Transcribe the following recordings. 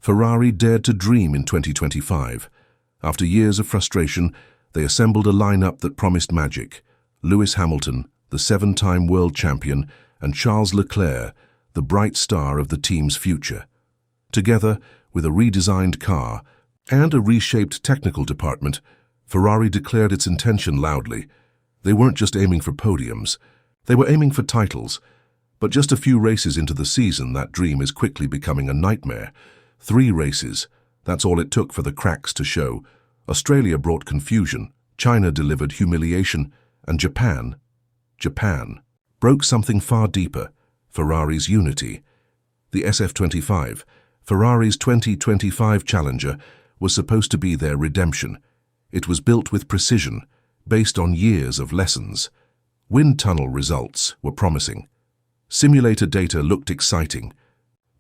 Ferrari dared to dream in 2025. After years of frustration, they assembled a lineup that promised magic. Lewis Hamilton, the 7-time world champion, and Charles Leclerc, the bright star of the team's future. Together, with a redesigned car and a reshaped technical department, Ferrari declared its intention loudly. They weren't just aiming for podiums, they were aiming for titles. But just a few races into the season, that dream is quickly becoming a nightmare. 3 races, that's all it took for the cracks to show. Australia brought confusion, China delivered humiliation, and Japan broke something far deeper, Ferrari's unity. The SF25, Ferrari's 2025 Challenger, was supposed to be their redemption. It was built with precision, based on years of lessons. Wind tunnel results were promising. Simulator data looked exciting.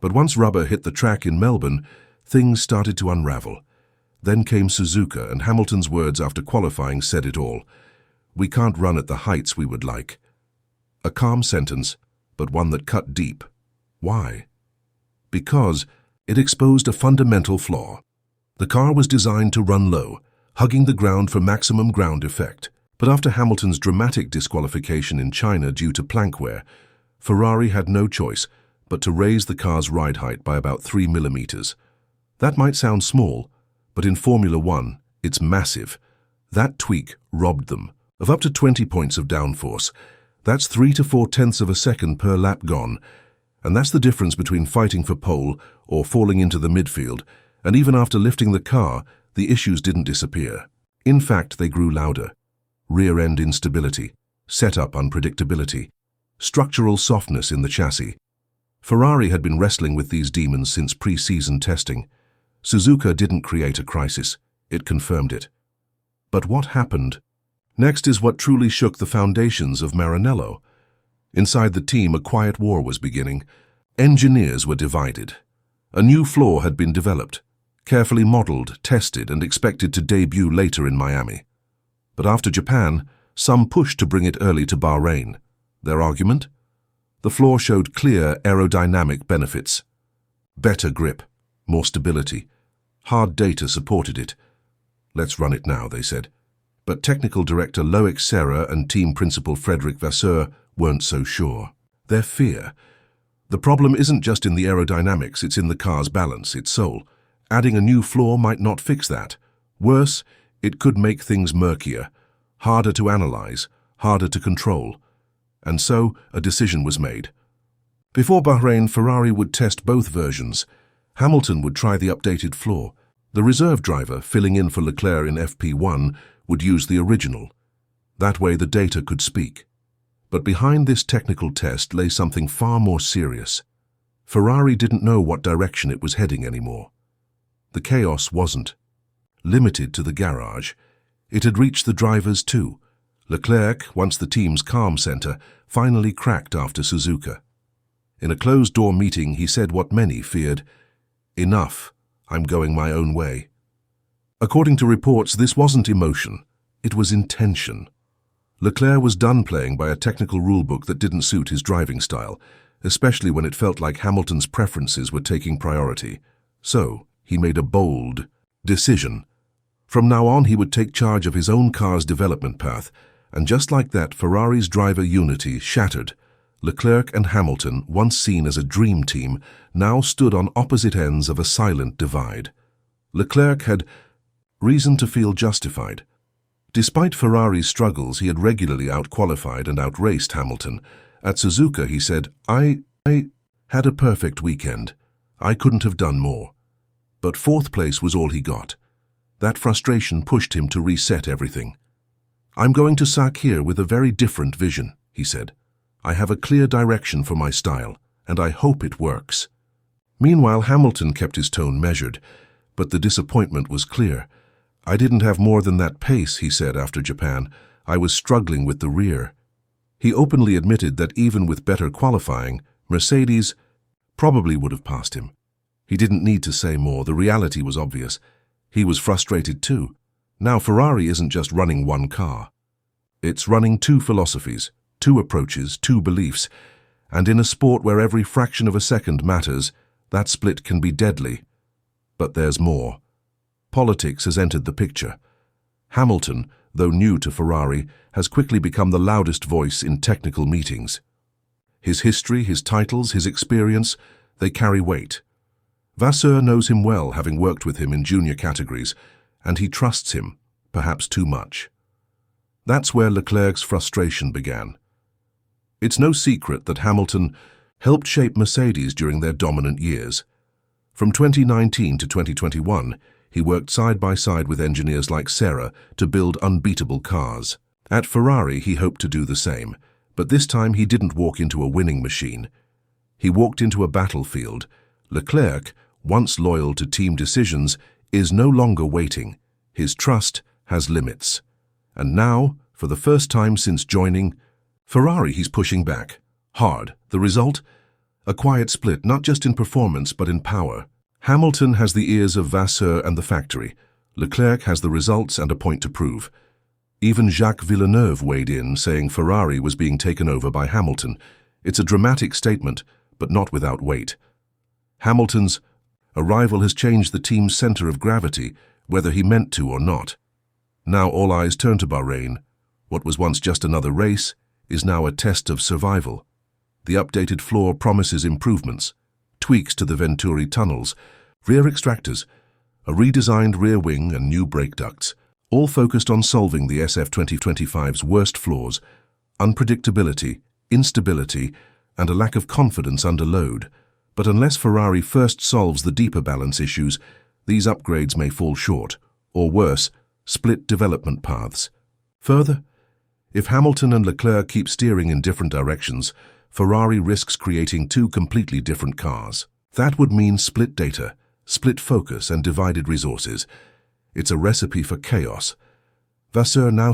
But once rubber hit the track in Melbourne, things started to unravel. Then came Suzuka, and Hamilton's words after qualifying said it all. "We can't run at the heights we would like." A calm sentence, but one that cut deep. Why? Because it exposed a fundamental flaw. The car was designed to run low, hugging the ground for maximum ground effect. But after Hamilton's dramatic disqualification in China due to plank wear, Ferrari had no choice but to raise the car's ride height by about 3 millimeters. That might sound small, but in Formula One, it's massive. That tweak robbed them of up to 20 points of downforce. That's 3 to 4 tenths of a second per lap gone. And that's the difference between fighting for pole or falling into the midfield. And even after lifting the car, the issues didn't disappear. In fact, they grew louder. Rear-end instability, setup unpredictability, structural softness in the chassis. Ferrari had been wrestling with these demons since pre-season testing. Suzuka didn't create a crisis, it confirmed it. But what happened? Next is what truly shook the foundations of Maranello. Inside the team, a quiet war was beginning. Engineers were divided. A new flaw had been developed, carefully modeled, tested, and expected to debut later in Miami. But after Japan, some pushed to bring it early to Bahrain. Their argument? The flaw showed clear aerodynamic benefits. Better grip, more stability. Hard data supported it. "Let's run it now," they said. But technical director Loic Serra and team principal Frédéric Vasseur weren't so sure. Their fear. The problem isn't just in the aerodynamics, it's in the car's balance, its soul. Adding a new flaw might not fix that. Worse, it could make things murkier, harder to analyze, harder to control. And so, a decision was made. Before Bahrain, Ferrari would test both versions. Hamilton would try the updated flaw. The reserve driver, filling in for Leclerc in FP1, would use the original. That way the data could speak. But behind this technical test lay something far more serious. Ferrari didn't know what direction it was heading anymore. The chaos wasn't limited to the garage. It had reached the drivers too. Leclerc, once the team's calm center, finally cracked after Suzuka. In a closed-door meeting, he said what many feared: "Enough, I'm going my own way." According to reports, this wasn't emotion, it was intention. Leclerc was done playing by a technical rulebook that didn't suit his driving style, especially when it felt like Hamilton's preferences were taking priority. So, he made a bold decision. From now on, he would take charge of his own car's development path, and just like that, Ferrari's driver unity shattered. Leclerc and Hamilton, once seen as a dream team, now stood on opposite ends of a silent divide. Leclerc had reason to feel justified. Despite Ferrari's struggles, he had regularly outqualified and outraced Hamilton. At Suzuka, he said, I had a perfect weekend. I couldn't have done more. But 4th place was all he got. That frustration pushed him to reset everything. "I'm going to Sakir with a very different vision," he said. "I have a clear direction for my style, and I hope it works." Meanwhile, Hamilton kept his tone measured, but the disappointment was clear. "I didn't have more than that pace," he said after Japan. "I was struggling with the rear." He openly admitted that even with better qualifying, Mercedes probably would have passed him. He didn't need to say more, the reality was obvious. He was frustrated too. Now Ferrari isn't just running one car. It's running 2 philosophies, 2 approaches, 2 beliefs. And in a sport where every fraction of a second matters, that split can be deadly. But there's more. Politics has entered the picture. Hamilton, though new to Ferrari, has quickly become the loudest voice in technical meetings. His history, his titles, his experience, they carry weight. Vasseur knows him well, having worked with him in junior categories, and he trusts him, perhaps too much. That's where Leclerc's frustration began. It's no secret that Hamilton helped shape Mercedes during their dominant years. From 2019 to 2021, he worked side by side with engineers like Serra to build unbeatable cars. At Ferrari, he hoped to do the same, but this time he didn't walk into a winning machine. He walked into a battlefield. Leclerc, once loyal to team decisions, is no longer waiting. His trust has limits. And now, for the first time since joining Ferrari, he's pushing back. Hard. The result? A quiet split, not just in performance, but in power. Hamilton has the ears of Vasseur and the factory. Leclerc has the results and a point to prove. Even Jacques Villeneuve weighed in, saying Ferrari was being taken over by Hamilton. It's a dramatic statement, but not without weight. Hamilton's arrival has changed the team's center of gravity, whether he meant to or not. Now all eyes turn to Bahrain. What was once just another race is now a test of survival. The updated floor promises improvements, tweaks to the Venturi tunnels, rear extractors, a redesigned rear wing and new brake ducts, all focused on solving the SF 2025's worst flaws: unpredictability, instability, and a lack of confidence under load. But unless Ferrari first solves the deeper balance issues, these upgrades may fall short, or worse, split development paths. Further, if Hamilton and Leclerc keep steering in different directions, Ferrari risks creating two completely different cars. That would mean split data, split focus, and divided resources. It's a recipe for chaos. Vasseur now